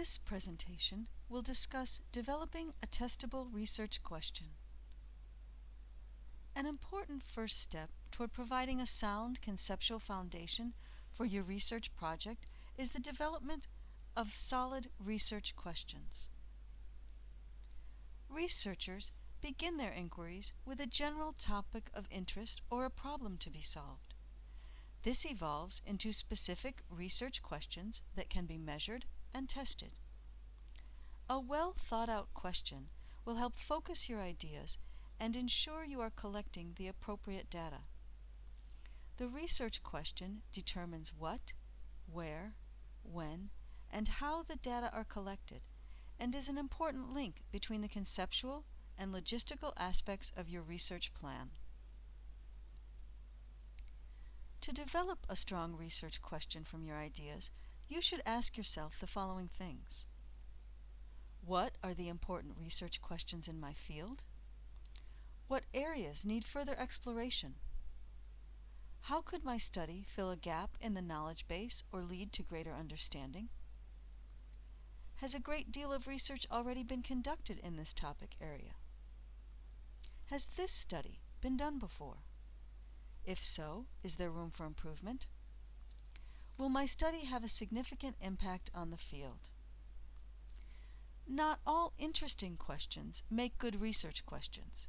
This presentation will discuss developing a testable research question. An important first step toward providing a sound conceptual foundation for your research project is the development of solid research questions. Researchers begin their inquiries with a general topic of interest or a problem to be solved. This evolves into specific research questions that can be measured and tested. A well thought out question will help focus your ideas and ensure you are collecting the appropriate data. The research question determines what, where, when, and how the data are collected, and is an important link between the conceptual and logistical aspects of your research plan. To develop a strong research question from your ideas, you should ask yourself the following things. What are the important research questions in my field? What areas need further exploration? How could my study fill a gap in the knowledge base or lead to greater understanding? Has a great deal of research already been conducted in this topic area? Has this study been done before? If so, is there room for improvement? Will my study have a significant impact on the field? Not all interesting questions make good research questions.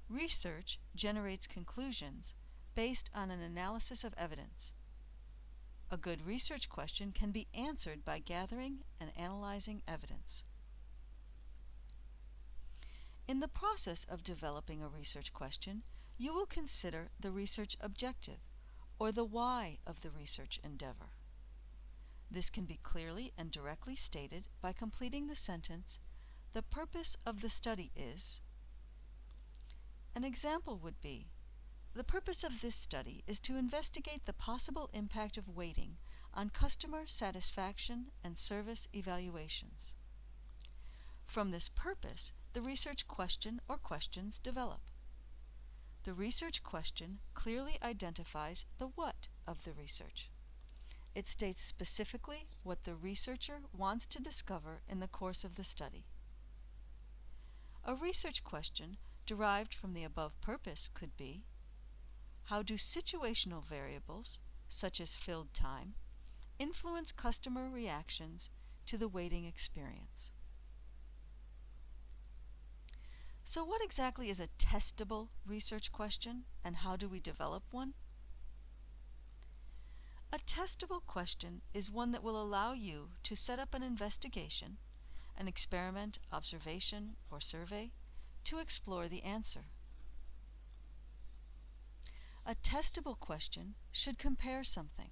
Research generates conclusions based on an analysis of evidence. A good research question can be answered by gathering and analyzing evidence. In the process of developing a research question, you will consider the research objective, or the why of the research endeavor. This can be clearly and directly stated by completing the sentence, "The purpose of the study is." An example would be, "The purpose of this study is to investigate the possible impact of waiting on customer satisfaction and service evaluations." From this purpose, the research question or questions develop. The research question clearly identifies the what of the research. It states specifically what the researcher wants to discover in the course of the study. A research question derived from the above purpose could be, how do situational variables, such as filled time, influence customer reactions to the waiting experience? So what exactly is a testable research question, and how do we develop one? A testable question is one that will allow you to set up an investigation, an experiment, observation, or survey, to explore the answer. A testable question should compare something.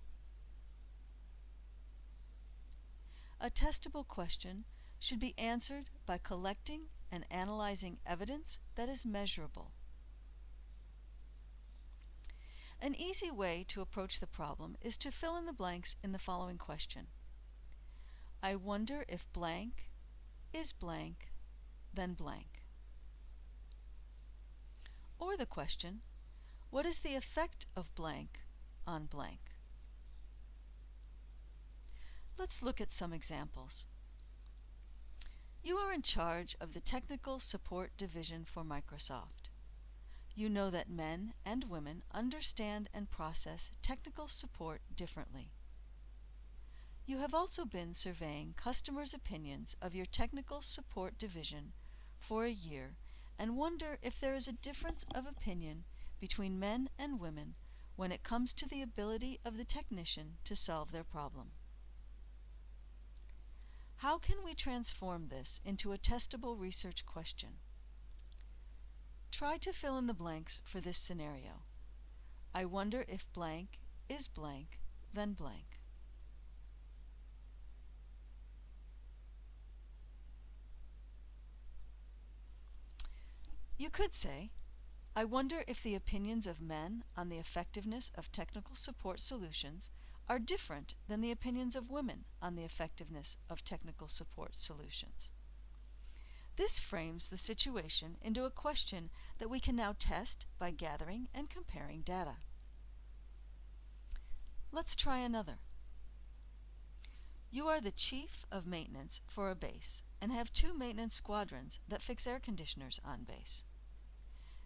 A testable question should be answered by collecting and analyzing evidence that is measurable. An easy way to approach the problem is to fill in the blanks in the following question. I wonder if blank is blank, then blank. Or the question, what is the effect of blank on blank? Let's look at some examples. You are in charge of the Technical Support Division for Microsoft. You know that men and women understand and process technical support differently. You have also been surveying customers' opinions of your Technical Support Division for a year and wonder if there is a difference of opinion between men and women when it comes to the ability of the technician to solve their problem. How can we transform this into a testable research question? Try to fill in the blanks for this scenario. I wonder if blank is blank, then blank. You could say, I wonder if the opinions of men on the effectiveness of technical support solutions are different than the opinions of women on the effectiveness of technical support solutions. This frames the situation into a question that we can now test by gathering and comparing data. Let's try another. You are the chief of maintenance for a base and have 2 maintenance squadrons that fix air conditioners on base.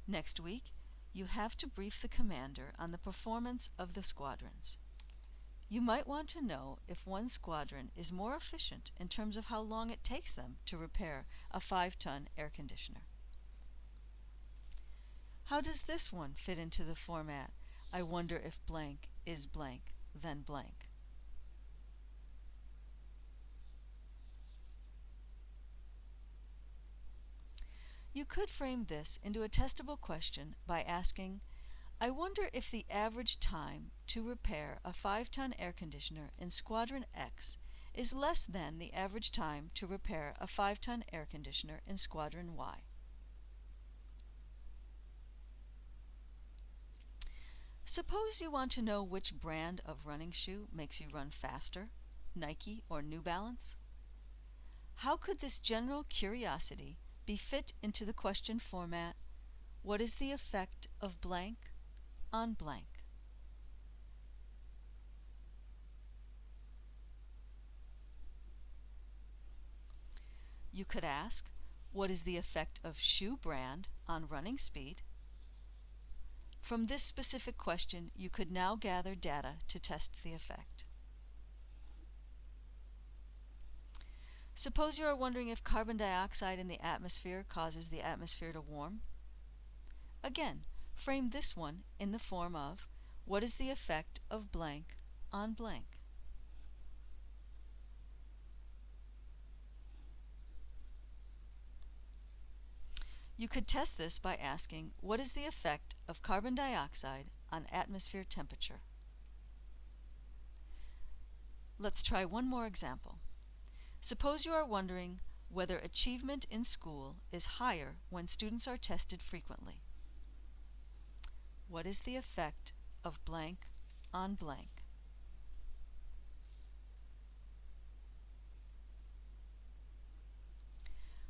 Next week, you have to brief the commander on the performance of the squadrons. You might want to know if one squadron is more efficient in terms of how long it takes them to repair a 5-ton air conditioner. How does this one fit into the format, I wonder if blank is blank, then blank? You could frame this into a testable question by asking, I wonder if the average time to repair a 5-ton air conditioner in Squadron X is less than the average time to repair a 5-ton air conditioner in Squadron Y. Suppose you want to know which brand of running shoe makes you run faster, Nike or New Balance. How could this general curiosity be fit into the question format, what is the effect of blank on blank? You could ask, what is the effect of shoe brand on running speed? From this specific question, you could now gather data to test the effect. Suppose you are wondering if carbon dioxide in the atmosphere causes the atmosphere to warm. Again, frame this one in the form of, what is the effect of blank on blank? You could test this by asking, what is the effect of carbon dioxide on atmosphere temperature? Let's try one more example. Suppose you are wondering whether achievement in school is higher when students are tested frequently. What is the effect of blank on blank?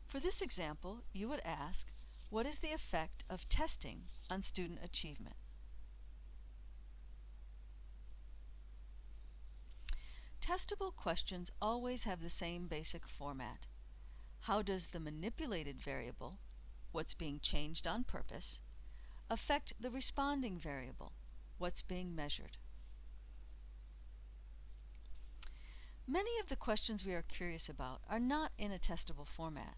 For this example, you would ask, what is the effect of testing on student achievement? Testable questions always have the same basic format. How does the manipulated variable, what's being changed on purpose, affect the responding variable, what's being measured? Many of the questions we are curious about are not in a testable format.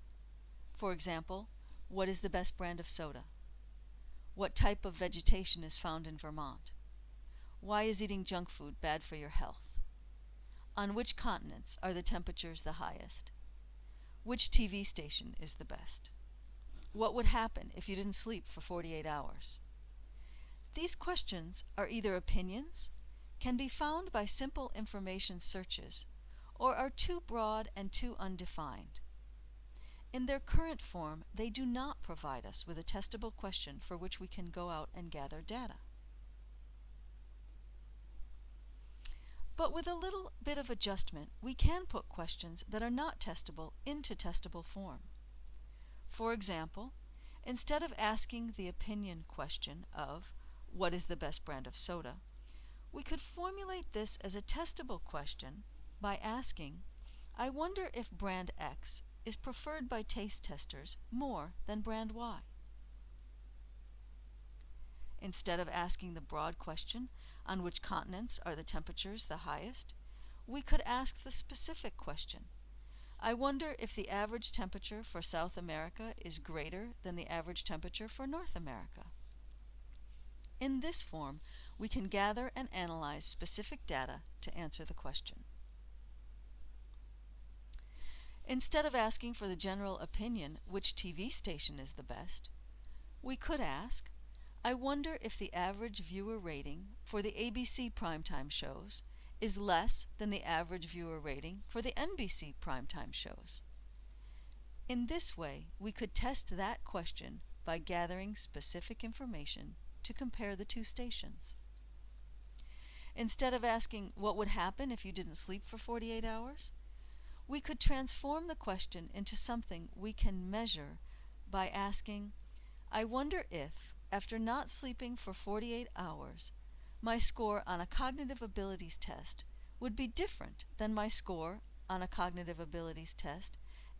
For example, what is the best brand of soda? What type of vegetation is found in Vermont? Why is eating junk food bad for your health? On which continents are the temperatures the highest? Which TV station is the best? What would happen if you didn't sleep for 48 hours? These questions are either opinions, can be found by simple information searches, or are too broad and too undefined. In their current form, they do not provide us with a testable question for which we can go out and gather data. But with a little bit of adjustment, we can put questions that are not testable into testable form. For example, instead of asking the opinion question of, what is the best brand of soda, we could formulate this as a testable question by asking, I wonder if brand X is preferred by taste testers more than brand Y. Instead of asking the broad question, on which continents are the temperatures the highest, we could ask the specific question, I wonder if the average temperature for South America is greater than the average temperature for North America. In this form, we can gather and analyze specific data to answer the question. Instead of asking for the general opinion which TV station is the best, we could ask, I wonder if the average viewer rating for the ABC primetime shows is less than the average viewer rating for the NBC primetime shows. In this way, we could test that question by gathering specific information to compare the 2 stations. Instead of asking what would happen if you didn't sleep for 48 hours, we could transform the question into something we can measure by asking, I wonder if, after not sleeping for 48 hours, my score on a cognitive abilities test would be different than my score on a cognitive abilities test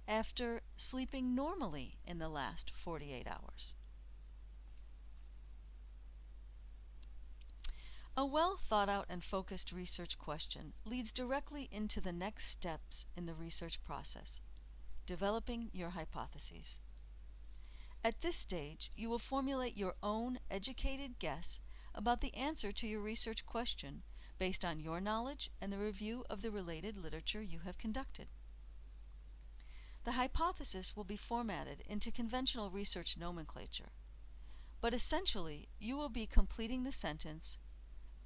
after sleeping normally in the last 48 hours. A well thought out and focused research question leads directly into the next steps in the research process, developing your hypotheses. At this stage, you will formulate your own educated guess about the answer to your research question based on your knowledge and the review of the related literature you have conducted. The hypothesis will be formatted into conventional research nomenclature, but essentially you will be completing the sentence,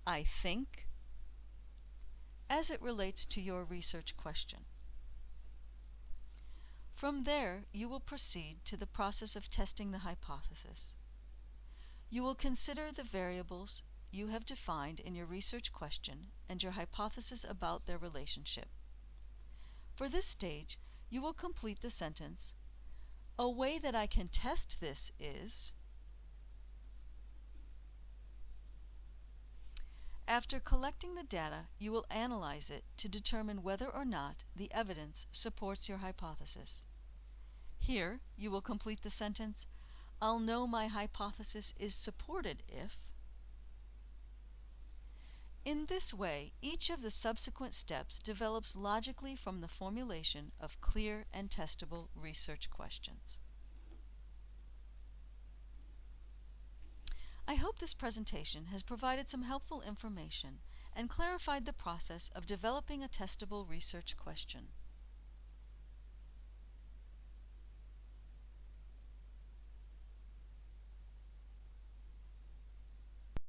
"I think," as it relates to your research question. From there, you will proceed to the process of testing the hypothesis. You will consider the variables you have defined in your research question and your hypothesis about their relationship. For this stage, you will complete the sentence, "A way that I can test this is..." After collecting the data, you will analyze it to determine whether or not the evidence supports your hypothesis. Here, you will complete the sentence, "I'll know my hypothesis is supported if..." In this way, each of the subsequent steps develops logically from the formulation of clear and testable research questions. I hope this presentation has provided some helpful information and clarified the process of developing a testable research question.